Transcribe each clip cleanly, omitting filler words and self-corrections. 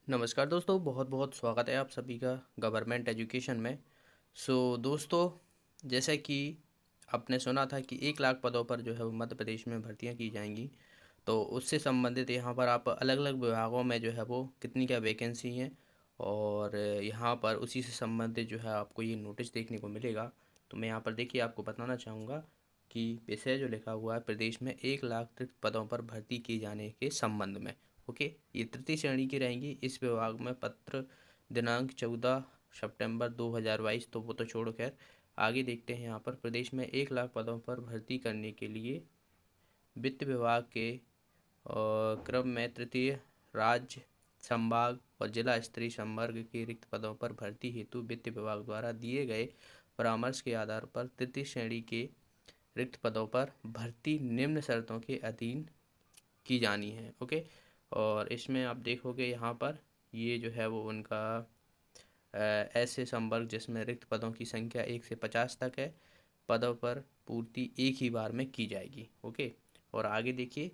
नमस्कार दोस्तों, बहुत बहुत स्वागत है आप सभी का गवर्नमेंट एजुकेशन में। दोस्तों, जैसे कि आपने सुना था कि 1 लाख पदों पर जो है वो मध्य प्रदेश में भर्तियां की जाएंगी। तो उससे संबंधित यहाँ पर आप अलग अलग विभागों में जो है वो कितनी क्या वैकेंसी हैं, और यहाँ पर उसी से संबंधित जो है आपको ये नोटिस देखने को मिलेगा। तो मैं यहाँ पर देखिए आपको बताना चाहूँगा कि विषय जो लिखा हुआ है, प्रदेश में 1 लाख रिक्त पदों पर भर्ती किए जाने के संबंध में। ओके, ये तृतीय श्रेणी की रहेंगी। इस विभाग में पत्र दिनांक 14 सितंबर 2022। तो वो तो छोड़ो, खैर आगे देखते हैं। यहाँ पर प्रदेश में 1 लाख पदों पर भर्ती करने के लिए वित्त विभाग के क्रम में तृतीय राज्य, संभाग और जिला स्तरीय संवर्ग के रिक्त पदों पर भर्ती हेतु वित्त विभाग द्वारा दिए गए परामर्श के आधार पर तृतीय श्रेणी के रिक्त पदों पर भर्ती निम्न शर्तों के अधीन की जानी है। ओके, और इसमें आप देखोगे यहाँ पर ये जो है वो उनका ऐसे संवर्ग जिसमें रिक्त पदों की संख्या 1 से 50 तक है, पदों पर पूर्ति एक ही बार में की जाएगी। ओके, और आगे देखिए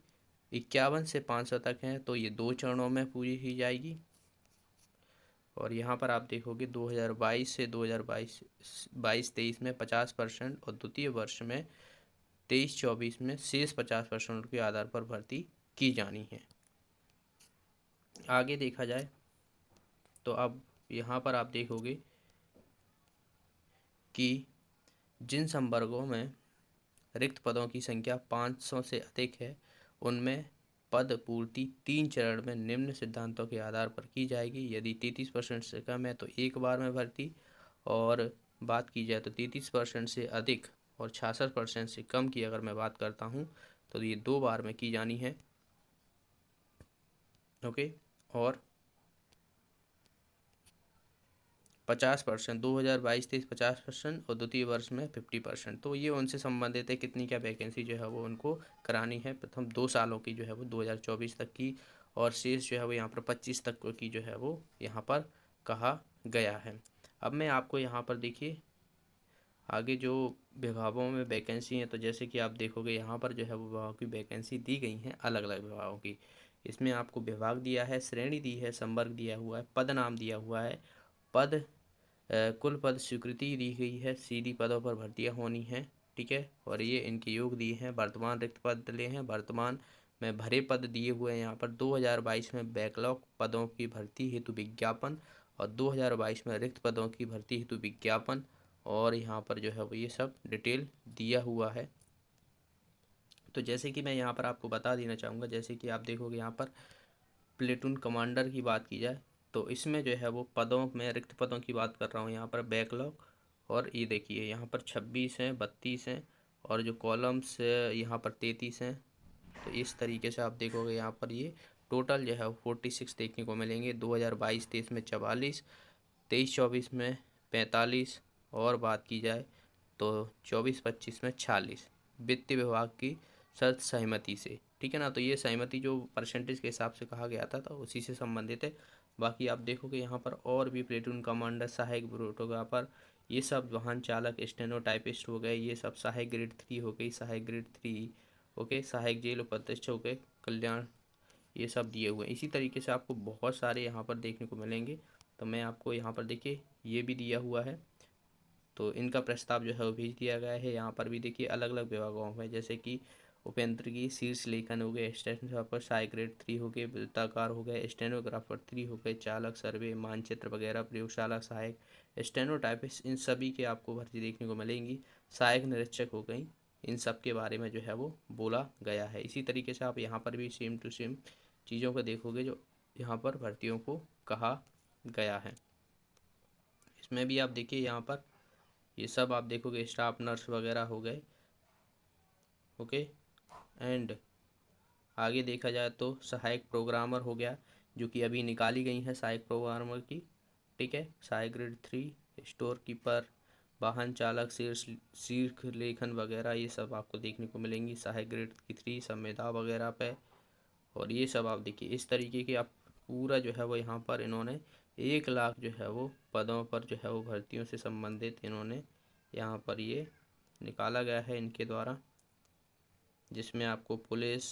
51 से 500 तक है, तो ये 2 चरणों में पूरी की जाएगी। और यहाँ पर आप देखोगे 2022 से 2022-23 में 50% और द्वितीय वर्ष में 23-24 में शेष 50% के आधार पर भर्ती की जानी है। आगे देखा जाए तो अब यहाँ पर आप देखोगे कि जिन संवर्गों में रिक्त पदों की संख्या 500 से अधिक है, उनमें पद पूर्ति 3 चरण में निम्न सिद्धांतों के आधार पर की जाएगी। यदि 33% से कम है तो एक बार में भर्ती, और बात की जाए तो 33% से अधिक और 66% से कम की अगर मैं बात करता हूँ तो ये 2 बार में की जानी है। ओके, और 50%, 2022-23 50% और द्वितीय वर्ष में 50%। तो ये उनसे संबंधित है कितनी क्या वैकेंसी जो है वो उनको करानी है। प्रथम 2 सालों की जो है वो 2024 तक की, और शेष जो है वो यहाँ पर 25 तक की जो है वो यहाँ पर कहा गया है। अब मैं आपको यहाँ पर देखिए आगे जो विभागों में वैकेंसी है, तो जैसे कि आप देखोगे यहाँ पर जो है वो विभागों की वैकेंसी दी गई हैं अलग अलग विभागों की। इसमें आपको विभाग दिया है, श्रेणी दी है, संवर्ग दिया हुआ है, पद नाम दिया हुआ है, पद कुल पद स्वीकृति दी गई है, सीधी पदों पर भर्तियां होनी हैं। ठीक है, और ये इनके योग दिए हैं। वर्तमान रिक्त पद दिए हैं, वर्तमान में भरे पद दिए हुए हैं। यहाँ पर 2022 में बैकलॉग पदों की भर्ती हेतु विज्ञापन, और 2022 में रिक्त पदों की भर्ती हेतु विज्ञापन, और यहाँ पर जो है वो ये सब डिटेल दिया हुआ है। तो जैसे कि मैं यहाँ पर आपको बता देना चाहूँगा, जैसे कि आप देखोगे यहाँ पर प्लेटून कमांडर की बात की जाए तो इसमें जो है वो पदों में रिक्त पदों की बात कर रहा हूँ यहाँ पर बैकलॉग। और ये देखिए यहाँ पर 26 हैं, 32 हैं, और जो कॉलम्स यहाँ पर 33 हैं। तो इस तरीके से आप देखोगे यहाँ पर ये टोटल जो है 46 देखने को मिलेंगे। 2022-23 में 44, 23-24 में 45, और बात की जाए तो 24-25 में 46 वित्त विभाग की शर्त सहमति से। ठीक है ना, तो ये सहमति जो परसेंटेज के हिसाब से कहा गया था तो उसी से संबंधित है। बाकी आप देखोगे यहाँ पर और भी प्लेटून कमांडर, सहायक फोटोग्राफर, ये सब वाहन चालक, स्टेनो टाइपिस्ट हो गए, ये सब सहायक ग्रेड 3 हो गई, सहायक ग्रेड 3। ओके, सहायक जेल उपाध्यक्ष हो गए, कल्याण, ये सब दिए हुए हैं। इसी तरीके से आपको बहुत सारे यहाँ पर देखने को मिलेंगे। तो मैं आपको यहाँ पर देखिए ये भी दिया हुआ है, तो इनका प्रस्ताव जो है वो भेज दिया गया है। यहाँ पर भी देखिए अलग अलग विभागों में, जैसे कि उपेंद्र की शीर्ष लेखन हो गए, स्टेनोग्राफर सहायक ग्रेड 3 हो गए, वृत्ताकार हो गए, स्टेनोग्राफर 3 हो गए, चालक, सर्वे, मानचित्र वगैरह, प्रयोगशाला सहायक, स्टेनोटाइपिस्ट, इन सभी के आपको भर्ती देखने को मिलेंगी। सहायक निरीक्षक हो गई, इन सब के बारे में जो है वो बोला गया है। इसी तरीके से आप यहाँ पर भी सेम टू सेम चीज़ों को देखोगे जो यहाँ पर भर्तियों को कहा गया है। इसमें भी आप देखिए यहाँ पर ये सब आप देखोगे स्टाफ नर्स वगैरह हो गए। ओके, एंड आगे देखा जाए तो सहायक प्रोग्रामर हो गया, जो कि अभी निकाली गई है सहायक प्रोग्रामर की। ठीक है, सहायक ग्रेड 3, स्टोर कीपर, वाहन चालक, शीर्ष लेखन वगैरह, ये सब आपको देखने को मिलेंगी सहायक ग्रेड की 3 संविदा वगैरह पे। और ये सब आप देखिए इस तरीके की आप पूरा जो है वो यहाँ पर इन्होंने 1 लाख जो है वो पदों पर जो है वो भर्तियों से संबंधित इन्होंने यहाँ पर ये निकाला गया है इनके द्वारा, जिसमें आपको पुलिस,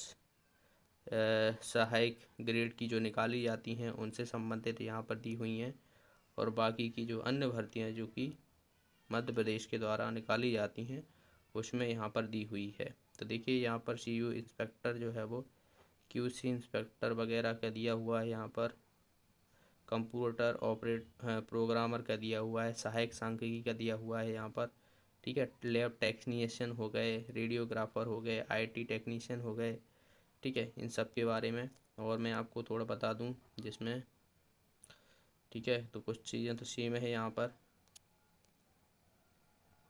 सहायक ग्रेड की जो निकाली जाती हैं उनसे संबंधित यहाँ पर दी हुई हैं, और बाकी की जो अन्य भर्तियाँ जो कि मध्य प्रदेश के द्वारा निकाली जाती हैं उसमें यहाँ पर दी हुई है। तो देखिए यहाँ पर सीयू इंस्पेक्टर जो है वो क्यूसी इंस्पेक्टर वगैरह का दिया हुआ है, यहाँ पर कंप्यूटर ऑपरेट प्रोग्रामर का दिया हुआ है, सहायक सांख्यिकी का दिया हुआ है यहाँ पर, ठीक है। लैब टेक्नीशियन हो गए, रेडियोग्राफर हो गए, आईटी टेक्नीशियन हो गए, ठीक है, इन सब के बारे में और मैं आपको थोड़ा बता दूं जिसमें, ठीक है। तो कुछ चीज़ें तो सेम है यहाँ पर,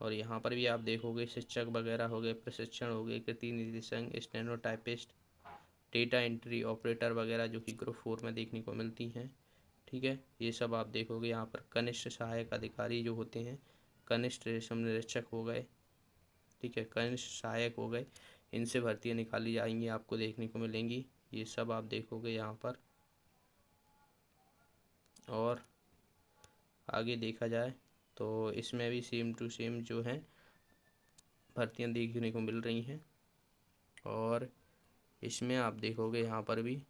और यहाँ पर भी आप देखोगे शिक्षक वगैरह हो गए, प्रशिक्षण हो गए, कृति निदेशक, स्टेनोटाइपिस्ट, डेटा एंट्री ऑपरेटर वगैरह जो कि ग्रुप 4 में देखने को मिलती हैं, ठीक है। ये सब आप देखोगे यहाँ पर। कनिष्ठ सहायक अधिकारी जो होते हैं, कनिष्ठ रेशम निरीक्षक हो गए, ठीक है, कनिष्ठ सहायक हो गए, इनसे भर्तियाँ निकाली जाएंगी, आपको देखने को मिलेंगी। ये सब आप देखोगे यहाँ पर। और आगे देखा जाए तो इसमें भी सेम टू सेम जो है भर्तियाँ देखने को मिल रही हैं, और इसमें आप देखोगे यहाँ पर भी,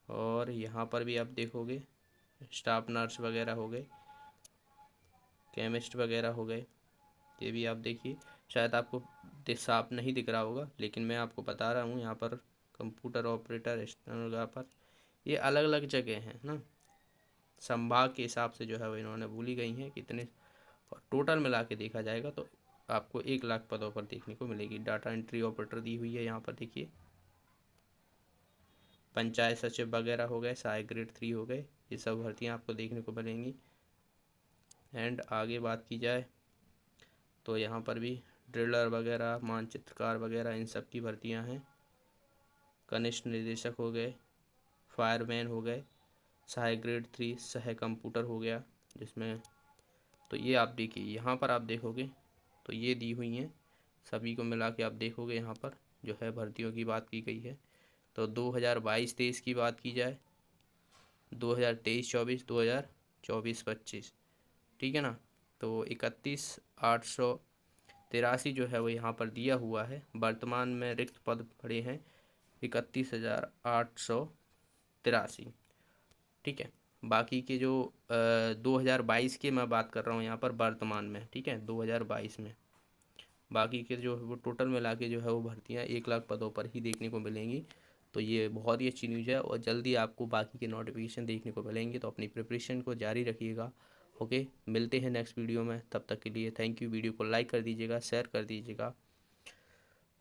और यहाँ पर भी आप देखोगे स्टाफ नर्स वगैरह हो गए, केमिस्ट वगैरह हो गए, ये भी आप देखिए। शायद आपको साफ नहीं दिख रहा होगा लेकिन मैं आपको बता रहा हूँ। यहाँ पर कंप्यूटर ऑपरेटर, स्टेनोग्राफर, ये अलग अलग जगह हैं ना, संभाग के हिसाब से जो है वो इन्होंने बोली गई हैं कितने, और टोटल मिला के देखा जाएगा तो आपको 1 लाख पदों पर देखने को मिलेगी। डाटा एंट्री ऑपरेटर दी हुई है यहाँ पर देखिए, पंचायत सचिव वगैरह हो गए, सहायक ग्रेड 3 हो गए, ये सब भर्तियाँ आपको देखने को मिलेंगी। एंड आगे बात की जाए तो यहाँ पर भी ड्रिलर वगैरह, मानचित्रकार वगैरह, इन सब की भर्तियाँ हैं। कनिष्ठ निदेशक हो गए, फायरमैन हो गए, सहायक ग्रेड 3 सह कंप्यूटर हो गया जिसमें, तो ये आप देखिए यहाँ पर आप देखोगे तो ये दी हुई हैं, सभी को मिला के आप देखोगे यहाँ पर जो है भर्तियों की बात की गई है। तो 2022-23 की बात की जाए, 2023-24, 2024-25, ठीक है ना। तो 31,883 जो है वो यहाँ पर दिया हुआ है। वर्तमान में रिक्त पद पड़े हैं 31,883, ठीक है। बाकी के जो 2022 के मैं बात कर रहा हूँ यहाँ पर वर्तमान में, ठीक है, 2022 में बाकी के जो वो टोटल मिला के जो है वो भर्तियाँ 1 लाख पदों पर ही देखने को मिलेंगी। तो ये बहुत ही अच्छी न्यूज़ है, और जल्दी आपको बाकी के नोटिफिकेशन देखने को मिलेंगे। तो अपनी प्रिपरेशन को जारी रखिएगा। ओके, मिलते हैं नेक्स्ट वीडियो में, तब तक के लिए थैंक यू। वीडियो को लाइक कर दीजिएगा, शेयर कर दीजिएगा,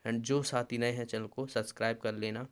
एंड जो साथी नए हैं चैनल को सब्सक्राइब कर लेना।